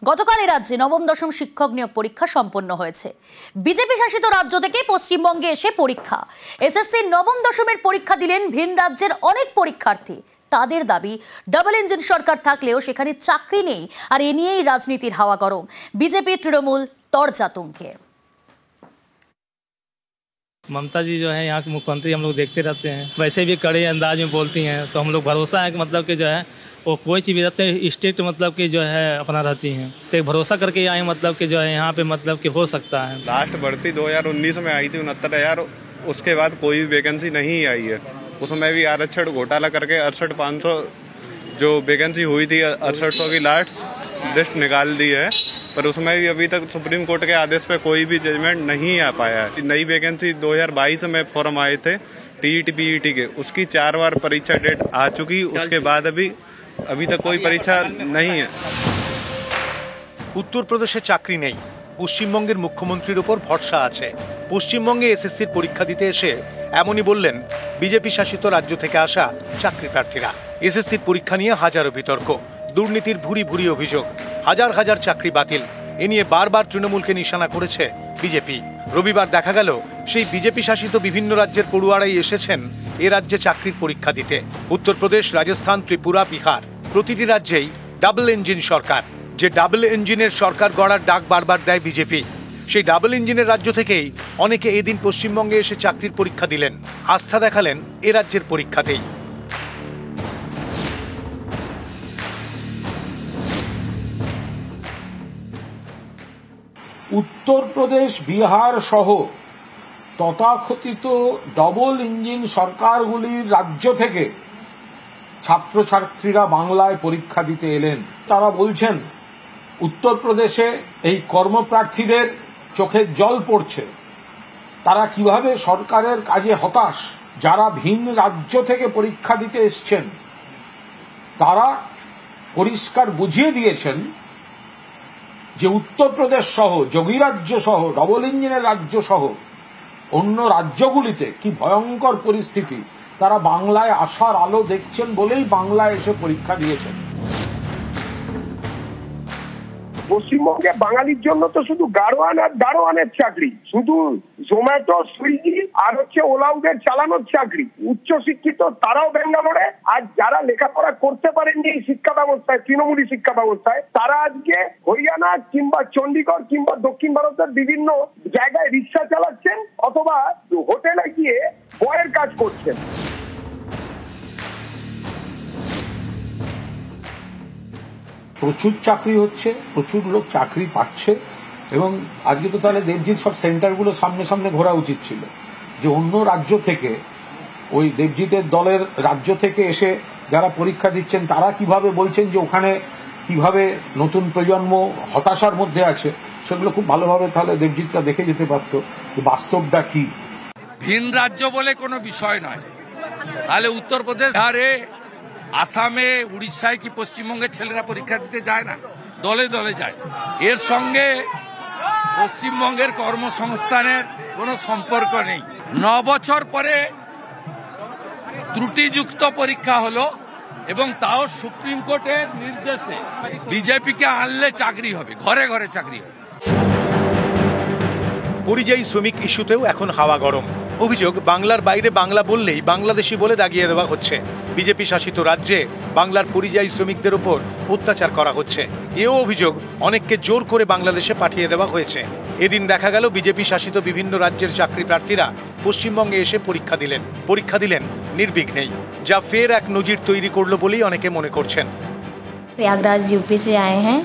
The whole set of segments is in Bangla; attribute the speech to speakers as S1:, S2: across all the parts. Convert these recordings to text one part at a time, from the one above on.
S1: গতকাল রাজ্যে নবম দশম শিক্ষক নিয়োগ পরীক্ষা সম্পন্ন হয়েছে। বিজেপি শাসিত রাজ্য থেকে পশ্চিমবঙ্গে এসে পরীক্ষা। এসএসসি নবম দশমের পরীক্ষা দিলেন ভিন রাজ্যের অনেক পরীক্ষার্থী। তাদের দাবি, ডাবল ইঞ্জিন সরকার থাকলেও সেখানে চাকরি নেই, আর এ নিয়েই রাজনীতির হাওয়া গরম। বিজেপি তৃণমূল তর্জাতুঙ্গে।
S2: ममता जी जो है यहाँ के मुख्यमंत्री, हम लोग देखते रहते हैं, वैसे भी कड़े अंदाज में बोलती हैं, तो हम लोग भरोसा है कि मतलब कि जो है वो कोई चीज़ भी रहते हैं स्ट्रिक्ट मतलब कि जो है अपना रहती हैं, तो एक भरोसा करके आए मतलब कि जो है यहाँ पे मतलब कि हो सकता है।
S3: लास्ट भर्ती 2019 में आई थी 69,000, उसके बाद कोई भी वैकेंसी नहीं आई है। उसमें भी आरक्षण घोटाला करके 68,500 जो वैकेंसी हुई थी 6800 की लास्ट लिस्ट निकाल दी है, पर उसमें भी अभी तक सुप्रीम कोर्ट के आदेश पे कोई भी जजमेंट नहीं आ पाया है। नई वैकेंसी 2022 में फॉर्म आए थे टीईटी पीईटी के, उसकी 4 बार परीक्षा डेट आ चुकी, उसके बाद अभी तक कोई परीक्षा नहीं है।
S4: उत्तर प्रदेशे चाकरी नहीं, পশ্চিমবঙ্গের মুখ্যমন্ত্রীর উপর ভরসা আছে। পশ্চিমবঙ্গে এসএসসির পরীক্ষা দিতে এসে এমনই বললেন বিজেপি শাসিত রাজ্য থেকে আসা চাকরি প্রার্থীরা। এসএসসির পরীক্ষা নিয়ে হাজারো বিতর্ক, দুর্নীতির ভুরি ভুরি অভিযোগ, হাজার হাজার চাকরি বাতিল, এ নিয়ে বারবার তৃণমূলকে নিশানা করেছে বিজেপি। রবিবার দেখা গেল সেই বিজেপি শাসিত বিভিন্ন রাজ্যের পড়ুয়ারাই এসেছেন এ রাজ্যে চাকরির পরীক্ষা দিতে। উত্তরপ্রদেশ, রাজস্থান, ত্রিপুরা, বিহার, প্রতিটি রাজ্যেই ডাবল ইঞ্জিন সরকার। যে ডাবল ইঞ্জিনের সরকার গড়ার ডাক বারবার দেয় বিজেপি, সেই ডাবল ইঞ্জিনের রাজ্য থেকেই অনেকে এদিন পশ্চিমবঙ্গে এসে চাকরির পরীক্ষা দিলেন, আস্থা দেখালেন এ রাজ্যের পরীক্ষাতেই।
S5: উত্তরপ্রদেশ, বিহার সহ তথাকথিত ডবল ইঞ্জিন সরকারগুলির রাজ্য থেকে ছাত্রছাত্রীরা বাংলায় পরীক্ষা দিতে এলেন। তারা বলছেন উত্তরপ্রদেশে এই কর্মপ্রার্থীদের চোখে জল পড়ছে, তারা কিভাবে সরকারের কাজে হতাশ। যারা ভিন রাজ্য থেকে পরীক্ষা দিতে এসছেন তারা পরিষ্কার বুঝিয়ে দিয়েছেন যে উত্তরপ্রদেশ সহ, যোগী রাজ্য সহ, ডবল ইঞ্জিনের রাজ্য সহ অন্য রাজ্যগুলিতে কি ভয়ঙ্কর পরিস্থিতি। তারা বাংলায় আসার আলো দেখছেন বলেই বাংলায় এসে পরীক্ষা দিয়েছেন।
S6: পশ্চিমবঙ্গে বাঙালির জন্য তো শুধু গাড়োয়ান আর দারোয়ানের চাকরি, শুধু জোম্যাটো, সুইগি আর ওলা উবের চালানোর চাকরি। উচ্চশিক্ষিত তারাও ব্যাঙ্গালোরে, আর যারা লেখাপড়া করতে পারেননি এই শিক্ষা ব্যবস্থায়, তৃণমূলী শিক্ষা ব্যবস্থায়, তারা আজকে হরিয়ানা কিংবা চণ্ডীগড় কিংবা দক্ষিণ ভারতের বিভিন্ন জায়গায় রিক্সা চালাচ্ছেন অথবা হোটেলে গিয়ে বয়ের কাজ করছেন।
S5: প্রচুর চাকরি হচ্ছে, প্রচুর লোক চাকরি পাচ্ছে, এবং আজকে তো তাহলে দেবজিৎ সব সেন্টারগুলো সামনে সামনে ঘোরা উচিত ছিল, যে অন্য রাজ্য থেকে, ওই দেবজিতের দলের রাজ্য থেকে এসে যারা পরীক্ষা দিচ্ছেন তারা কিভাবে বলছেন যে ওখানে কিভাবে নতুন প্রজন্ম হতাশার মধ্যে আছে, সেগুলো খুব ভালোভাবে তাহলে দেবজিৎরা দেখে যেতে পারত বাস্তবটা কি।
S7: ভিন রাজ্য বলে কোনো বিষয় নয়, তাহলে উত্তরপ্রদেশ, বিহারে, আসামে, উড়িষ্যায় কি পশ্চিমবঙ্গের ছেলেরা পরীক্ষা দিতে যায় না? দলে দলে যায়। এর সঙ্গে পশ্চিমবঙ্গের কর্মসংস্থানের কোনো সম্পর্ক নেই। 9 বছর পরে ত্রুটিযুক্ত পরীক্ষা হলো, এবং তাও সুপ্রিম কোর্টের নির্দেশে। বিজেপিকে আনলে চাকরি হবে, ঘরে ঘরে চাকরি হবে।
S4: পরিযায়ী শ্রমিক ইস্যুতেও এখন হাওয়া গরম। অভিযোগ, বাংলার বাইরে বাংলা বললেই বাংলাদেশি বলে দাগিয়ে দেওয়া হচ্ছে। বিজেপি শাসিত রাজ্যে বাংলার পরিযায়ী শ্রমিকদের উপর অত্যাচার করা হচ্ছে। এও অভিযোগ, অনেককে জোর করে বাংলাদেশে পাঠিয়ে দেওয়া হয়েছে। এদিন দেখা গেল বিজেপি শাসিত বিভিন্ন রাজ্যের চাকরি প্রার্থীরা পশ্চিমবঙ্গে এসে পরীক্ষা দিলেন নির্বিঘ্নেই, যা ফের এক নজির তৈরি করলো বলেই অনেকে মনে করছেন।
S8: प्रयागराज यूपी से आए हैं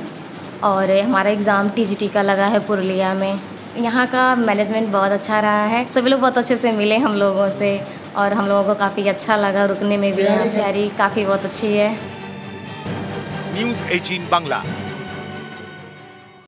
S8: और हमारा एग्ज़ाम टीजीटी का लगा है पुरुलिया में। यहाँ का मैनेजमेंट बहुत अच्छा रहा है, सभी लोग बहुत अच्छे से मिले हम लोगों से, और हम लोगों को काफ़ी अच्छा लगा, रुकने में भी यहाँ तैयारी काफ़ी बहुत अच्छी है।
S4: নিউজ 18 বাংলা।